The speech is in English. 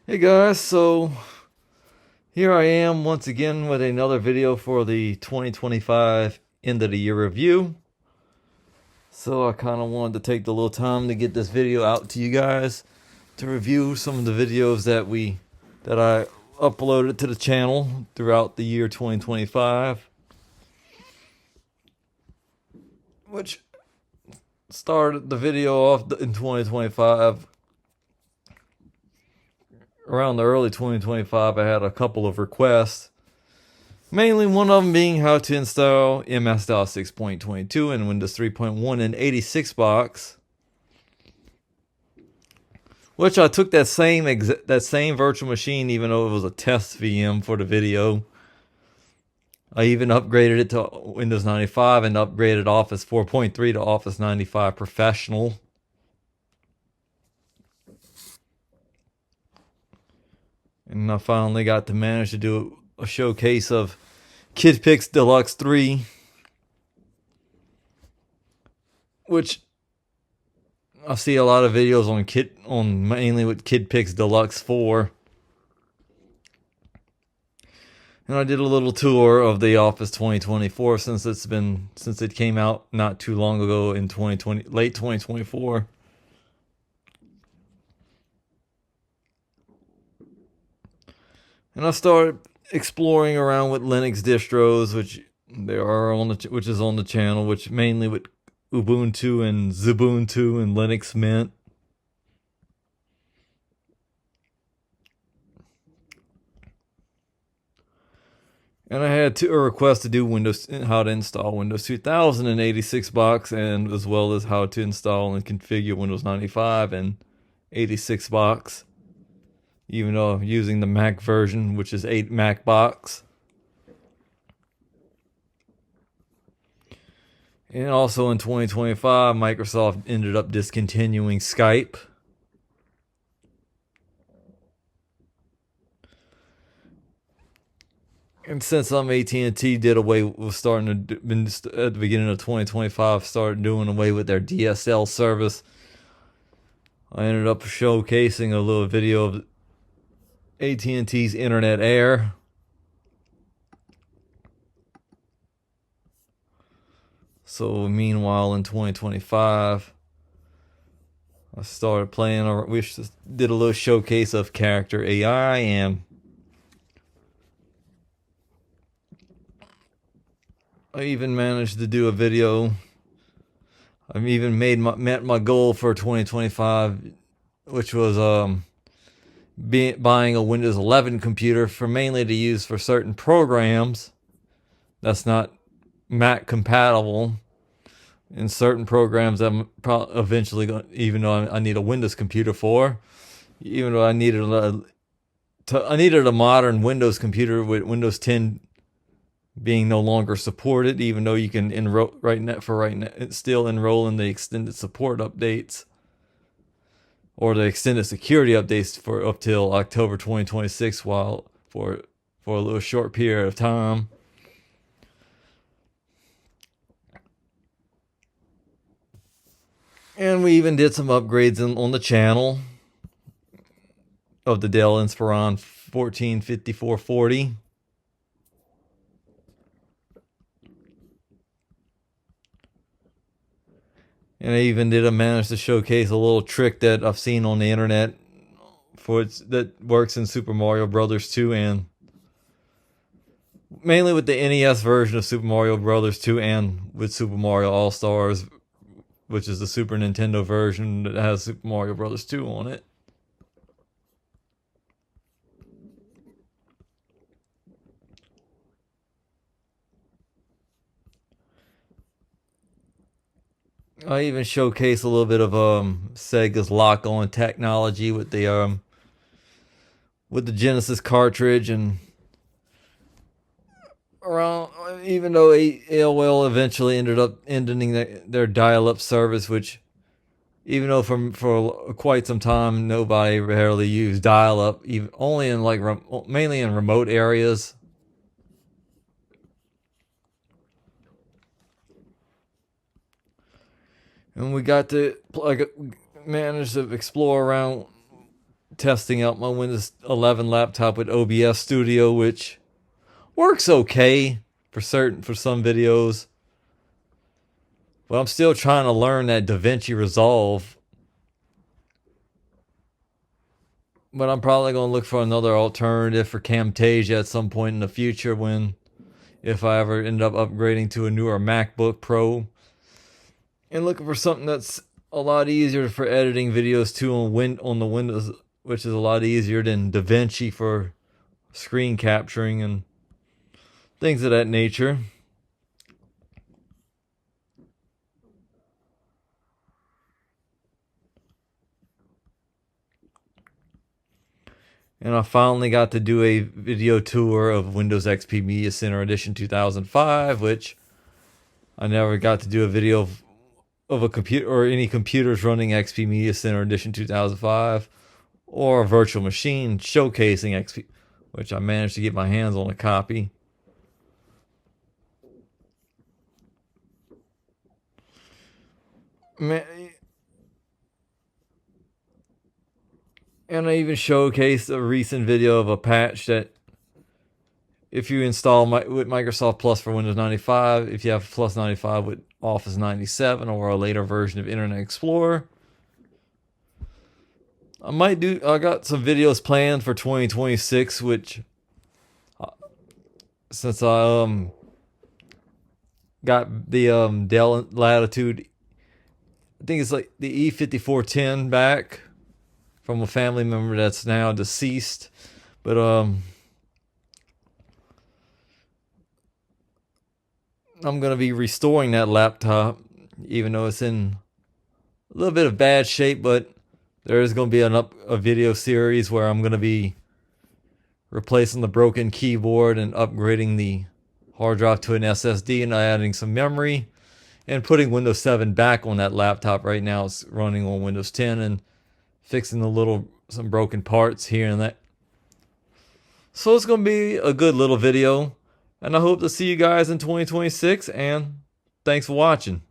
Hey guys, so here I am once again with another video for the 2025 end of the year review. So I kind of wanted to take the little time to get this video out to you guys to review some of the videos that I uploaded to the channel throughout the year 2025, which started the video off in 2025. Around the early 2025, I had a couple of requests. Mainly one of them being how to install MS-DOS 6.22 and Windows 3.1 in 86 box. Which I took that same virtual machine, even though it was a test VM for the video. I even upgraded it to Windows 95 and upgraded Office 4.3 to Office 95 Professional. And I finally got to manage to do a showcase of KidPix Deluxe 3, which I see a lot of videos on mainly with KidPix Deluxe 4. And I did a little tour of the Office 2024 since it came out not too long ago in late 2024. And I started exploring around with Linux distros, which is on the channel, which mainly with Ubuntu and Xubuntu and Linux Mint. And I had a request to do how to install Windows 2000 in 86 box, and as well as how to install and configure Windows 95 in 86 box. Even though I'm using the Mac version, which is 8 Mac box. And also in 2025, Microsoft ended up discontinuing Skype. And since AT&T did away with at the beginning of 2025, started doing away with their DSL service, I ended up showcasing a little video of AT&T's Internet Air. So meanwhile, in 2025, I started playing. We did a little showcase of Character AI, and I even managed to do a video. I've even met my goal for 2025, which was buying a Windows 11 computer for mainly to use for certain programs that's not Mac compatible. In certain programs I'm eventually going, even though I need a Windows computer for, even though I needed a modern Windows computer with Windows 10 being no longer supported, even though you can enroll still enroll in the extended support updates or the extended security updates for up till October 2026, while for a little short period of time. And we even did some upgrades on the channel of the Dell Inspiron 145440. And I even manage to showcase a little trick that I've seen on the internet that works in Super Mario Bros. 2, and mainly with the NES version of Super Mario Bros. 2 and with Super Mario All-Stars, which is the Super Nintendo version that has Super Mario Bros. 2 on it. I even showcase a little bit of Sega's lock-on technology with the Genesis cartridge, and around, even though AOL eventually ended up ending their dial-up service, which, even though for quite some time nobody rarely used dial-up, even only in mainly in remote areas. And we got to manage to explore around testing out my Windows 11 laptop with OBS Studio, which works okay for some videos. But I'm still trying to learn that DaVinci Resolve. But I'm probably going to look for another alternative for Camtasia at some point in the future if I ever end up upgrading to a newer MacBook Pro. And looking for something that's a lot easier for editing videos too on the Windows, which is a lot easier than DaVinci for screen capturing and things of that nature. And I finally got to do a video tour of Windows XP Media Center Edition 2005, which I never got to do a video of a computer or any computers running XP Media Center Edition 2005 or a virtual machine showcasing XP, which I managed to get my hands on a copy. And I even showcased a recent video of a patch that if you install with Microsoft Plus for Windows 95, if you have Plus 95 with Office 97 or a later version of Internet Explorer, I got some videos planned for 2026, which since I got the Dell Latitude, I think it's like the E5410 back from a family member that's now deceased, but I'm gonna be restoring that laptop, even though it's in a little bit of bad shape. But there is gonna be a video series where I'm gonna be replacing the broken keyboard and upgrading the hard drive to an SSD and adding some memory and putting Windows 7 back on that laptop. Right now it's running on Windows 10 and fixing some broken parts here and that. So it's going to be a good little video, and I hope to see you guys in 2026, and thanks for watching.